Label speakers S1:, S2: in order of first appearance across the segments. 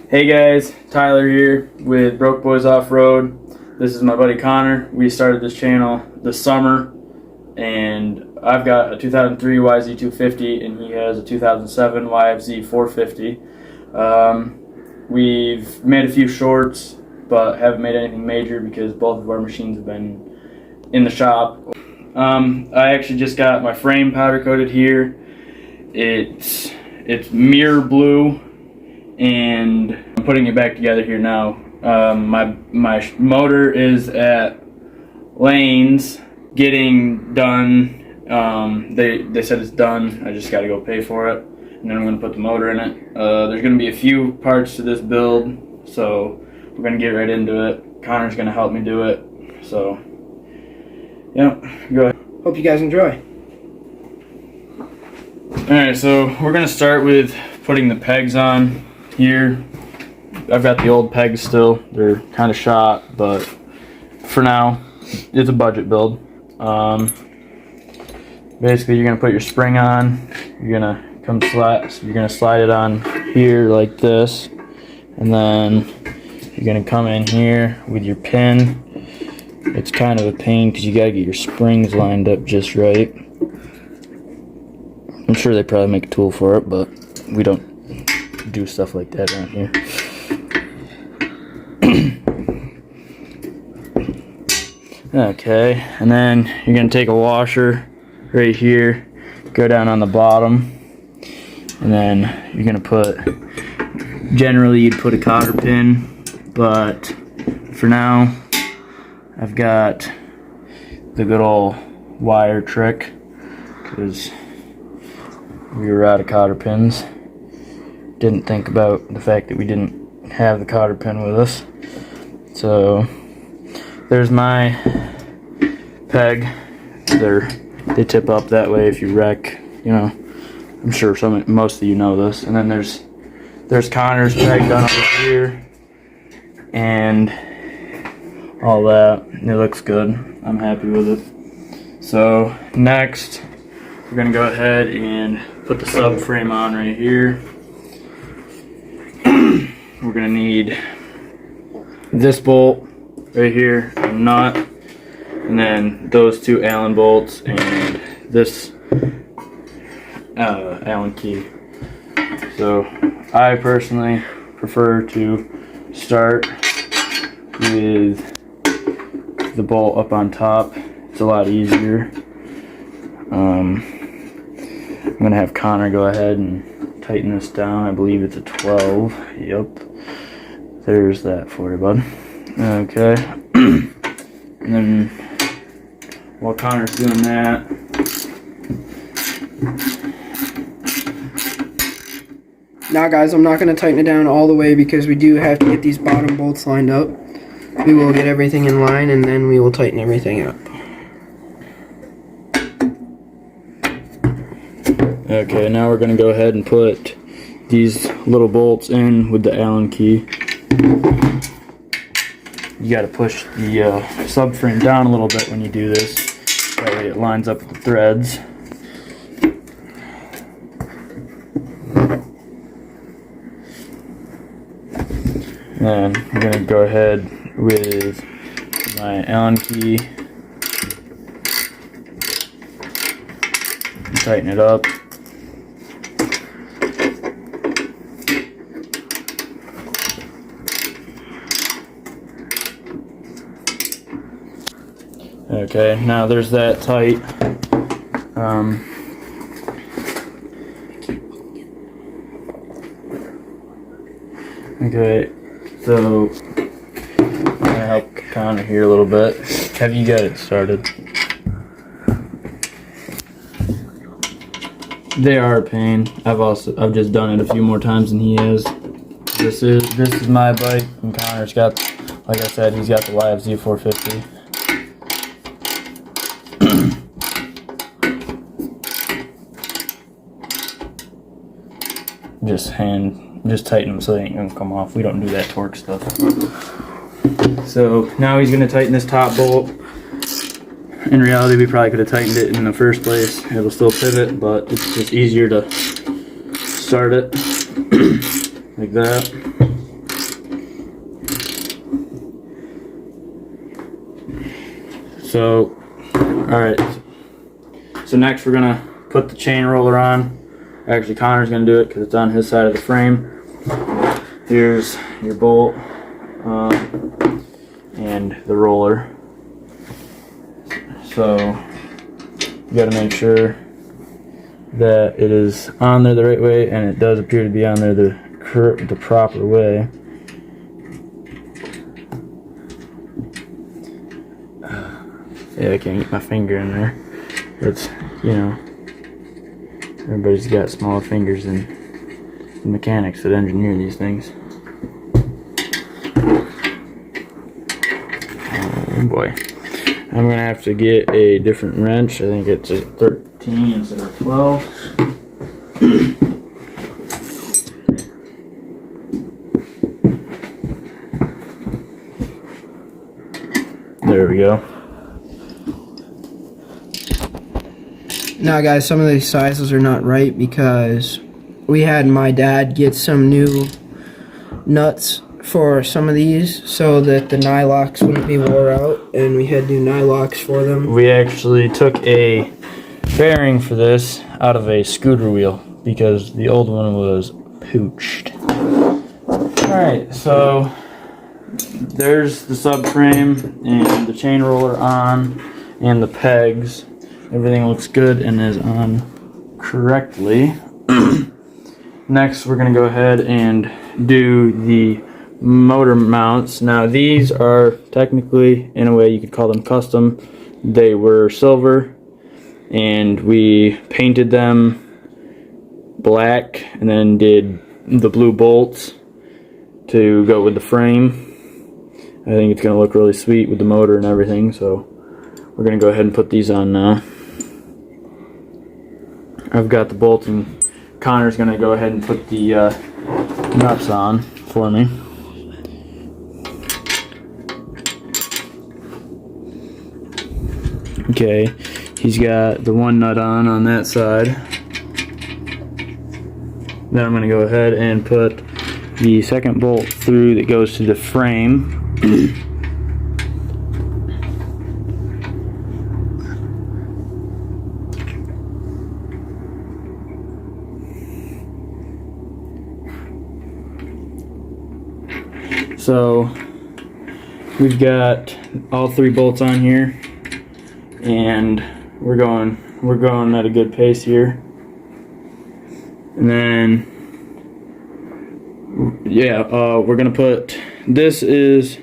S1: Hey guys, Tyler here with Broke Boys Off-Road. This is my buddy Connor. We started this channel this summer, and I've got a 2003 YZ250 and he has a 2007 YFZ 450. We've made a few shorts, but haven't made anything major because both of our machines have been in the shop. I actually just got my frame powder coated here. It's mirror blue, and I'm putting it back together here now. My motor is at Lane's getting done. They said it's done. I just got to go pay for it, and then I'm going to put the motor in it. There's going to be a few parts to this build, so we're going to get right into it. Connor's going to help me do it. So, yeah, go ahead.
S2: Hope you guys enjoy.
S1: Alright, so we're going to start with putting the pegs on here. I've got the old pegs still. They're kind of shot, but for now, it's a budget build. Basically, you're going to put your spring on. You're going to slide it on here like this, and then you're going to come in here with your pin. It's kind of a pain because you got to get your springs lined up just right. I'm sure they probably make a tool for it, but we don't do stuff like that around here. Okay, and then you're going to take a washer right here, go down on the bottom, and then you're going to put, generally you'd put a cotter pin, but for now I've got the good old wire trick because we were out of cotter pins. Didn't think about the fact that we didn't have the cotter pin with us. So there's my peg. They tip up that way if you wreck. You know, I'm sure most of you know this. And then there's Connor's peg done over here, and all that. It looks good. I'm happy with it. So next, we're gonna go ahead and put the subframe on right here. We're gonna need this bolt right here, a nut, and then those two Allen bolts and this Allen key. So I personally prefer to start with the bolt up on top. It's a lot easier. I'm gonna have Connor go ahead and tighten this down. I believe it's a 12. Yep. There's that for you, bud. Okay. And then while Connor's doing that,
S2: Now guys, I'm not going to tighten it down all the way because we do have to get these bottom bolts lined up. We will get everything in line and then we will tighten everything up.
S1: okay, now we're going to go ahead and put these little bolts in with the Allen key. You got to push the subframe down a little bit when you do this. That way it lines up with the threads. And I'm going to go ahead with my Allen key, tighten it up. Okay, now there's that tight. Okay, so I'm gonna help Connor here a little bit. Have you got it started? They are a pain. I've just done it a few more times than he has. This is my bike, and Connor's got, like I said, he's got the YFZ 450. Just tighten them so they ain't gonna come off. We don't do that torque stuff. So now he's gonna tighten this top bolt. In reality, we probably could have tightened it in the first place. It'll still pivot, but it's just easier to start it like that. So, alright. So next we're gonna put the chain roller on. Actually, Connor's gonna do it because it's on his side of the frame. Here's your bolt and the roller. So you gotta make sure that it is on there the right way, and it does appear to be on there the proper way. Yeah, I can't get my finger in there. It's, you know, everybody's got smaller fingers than the mechanics that engineer these things. Oh boy. I'm gonna have to get a different wrench. I think it's a 13 instead of 12. There we go.
S2: Now guys, some of these sizes are not right because we had my dad get some new nuts for some of these so that the nylocks wouldn't be wore out, and we had new nylocks for them.
S1: We actually took a bearing for this out of a scooter wheel because the old one was pooched. Alright, so there's the subframe and the chain roller on and the pegs. Everything looks good and is on correctly. Next we're going to go ahead and do the motor mounts. Now these are technically, in a way you could call them custom. They were silver and we painted them black and then did the blue bolts to go with the frame. I think it's going to look really sweet with the motor and everything, so we're going to go ahead and put these on now. I've got the bolts and Connor's going to go ahead and put the nuts on for me. Okay, he's got the one nut on that side. Then I'm going to go ahead and put the second bolt through that goes to the frame. So we've got all three bolts on here, and we're going at a good pace here. And then yeah, we're gonna put, this is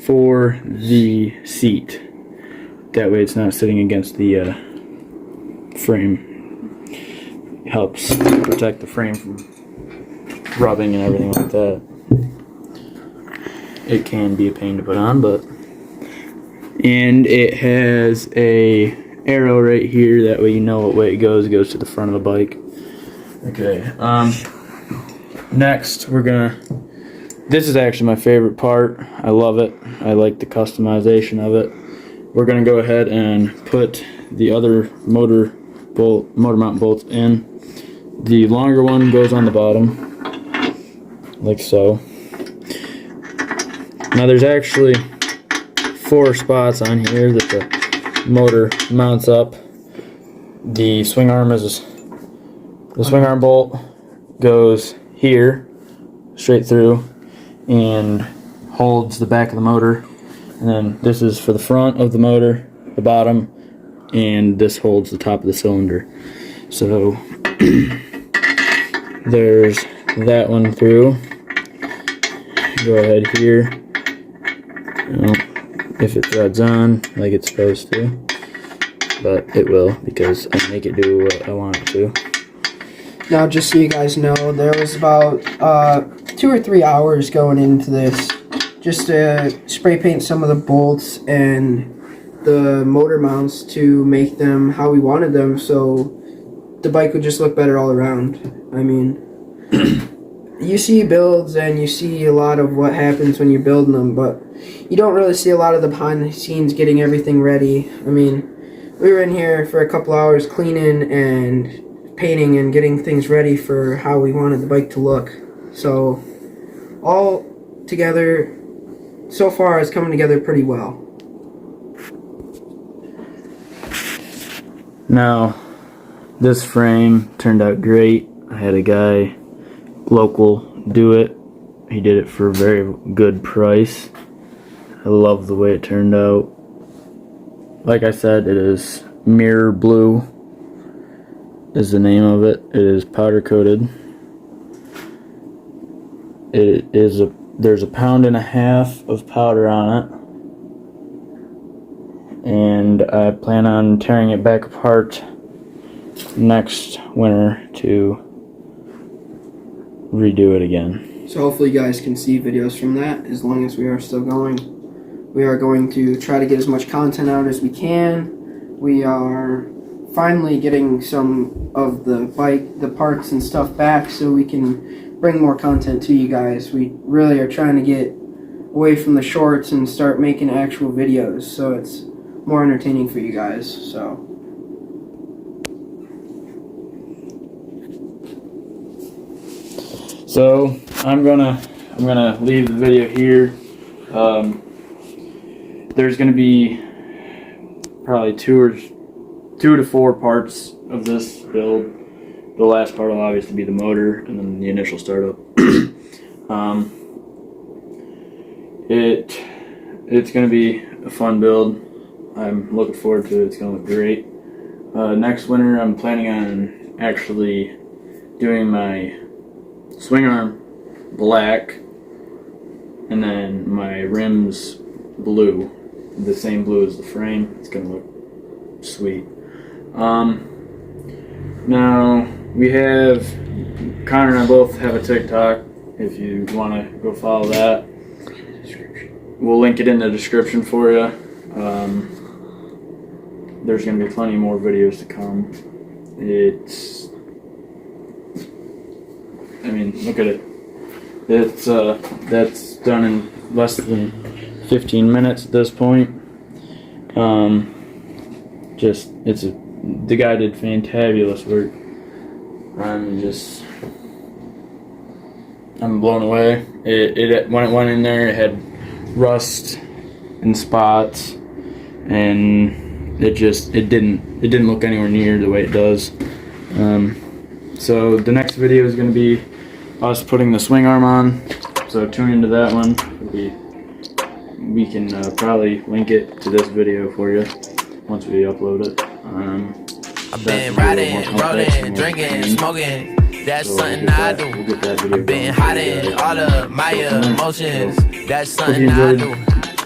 S1: for the seat, that way it's not sitting against the frame. Helps protect the frame from rubbing and everything like that. It can be a pain to put on, but, and it has a arrow right here, that way you know what way it goes to the front of the bike. Okay, next we're gonna, this is actually my favorite part. I love it. I like the customization of it. We're gonna go ahead and put the other motor mount bolts in. The longer one goes on the bottom, like so. Now there's actually 4 spots on here that the motor mounts up. The swing arm bolt goes here, straight through, and holds the back of the motor. And then this is for the front of the motor, the bottom, and this holds the top of the cylinder. So there's that one through. Go ahead here. If it threads on like it's supposed to, but it will because I make it do what I want it to.
S2: Now, just so you guys know, there was about 2 or 3 hours going into this, just to spray paint some of the bolts and the motor mounts to make them how we wanted them, so the bike would just look better all around. I mean, you see builds and you see a lot of what happens when you're building them, but you don't really see a lot of the behind the scenes getting everything ready. I mean, we were in here for a couple hours cleaning and painting and getting things ready for how we wanted the bike to look. So all together, so far, it's coming together pretty well.
S1: Now, this frame turned out great. I had a guy local do it. He did it for a very good price. I love the way it turned out. Like I said, it is Mirror Blue is the name of it. It is powder coated. There's 1.5 pounds of powder on it. And I plan on tearing it back apart next winter to redo it again.
S2: So hopefully you guys can see videos from that as long as we are still going. We are going to try to get as much content out as we can. We are finally getting some of the parts and stuff back so we can bring more content to you guys. We really are trying to get away from the shorts and start making actual videos so it's more entertaining for you guys.
S1: So I'm gonna leave the video here. There's gonna be probably two to four parts of this build. The last part will obviously be the motor and then the initial startup. It's gonna be a fun build. I'm looking forward to it. It's gonna look great. Next winter I'm planning on actually doing my swing arm black and then my rims blue, the same blue as the frame. It's gonna look sweet. Now we have Connor and I both have a TikTok. If you want to go follow that, we'll link it in the description for you. There's gonna be plenty more videos to come. I mean, look at it. That's done in less than 15 minutes at this point. The guy did fantabulous work. I'm blown away. When it went in there, it had rust and spots, and it didn't look anywhere near the way it does. So the next video is going to be us putting the swing arm on, so tune into that one. We can probably link it to this video for you once we upload it.
S3: I've been riding, rolling, drinking, smoking. That's something I do. I've been hiding all of my emotions. That's something I do.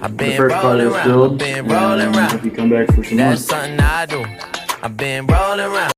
S3: I've been rolling around. I've been rolling around.
S1: If you come back for some more.
S3: That's something I do. I've been rolling around.